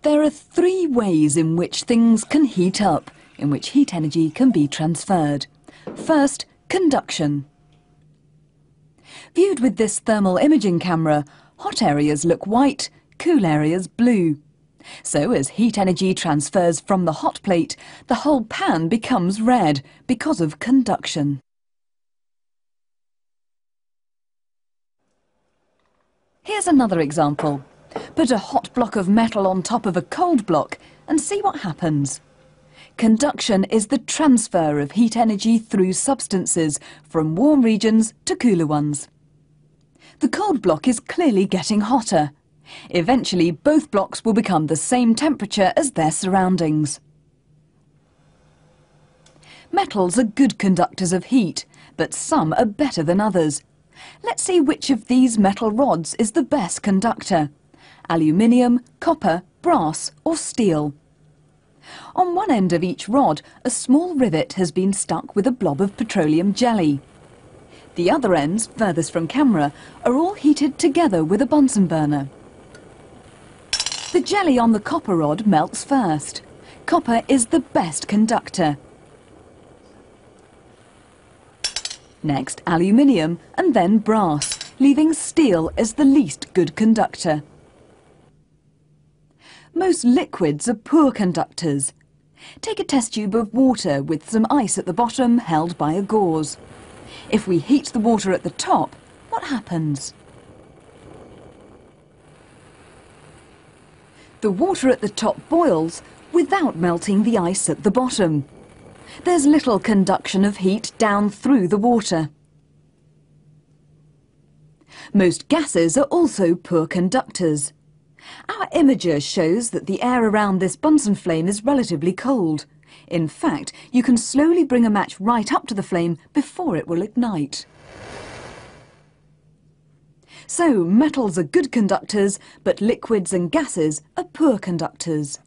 There are three ways in which things can heat up, in which heat energy can be transferred. First, conduction. Viewed with this thermal imaging camera, hot areas look white, cool areas blue. So as heat energy transfers from the hot plate, the whole pan becomes red because of conduction. Here's another example. Put a hot block of metal on top of a cold block and see what happens. Conduction is the transfer of heat energy through substances from warm regions to cooler ones. The cold block is clearly getting hotter. Eventually, both blocks will become the same temperature as their surroundings. Metals are good conductors of heat, but some are better than others. Let's see which of these metal rods is the best conductor: aluminium, copper, brass or steel. On one end of each rod, a small rivet has been stuck with a blob of petroleum jelly. The other ends, furthest from camera, are all heated together with a Bunsen burner. The jelly on the copper rod melts first. Copper is the best conductor. Next, aluminium and then brass, leaving steel as the least good conductor. Most liquids are poor conductors. Take a test tube of water with some ice at the bottom held by a gauze. If we heat the water at the top, what happens? The water at the top boils without melting the ice at the bottom. There's little conduction of heat down through the water. Most gases are also poor conductors. Our imager shows that the air around this Bunsen flame is relatively cold. In fact, you can slowly bring a match right up to the flame before it will ignite. So, metals are good conductors, but liquids and gases are poor conductors.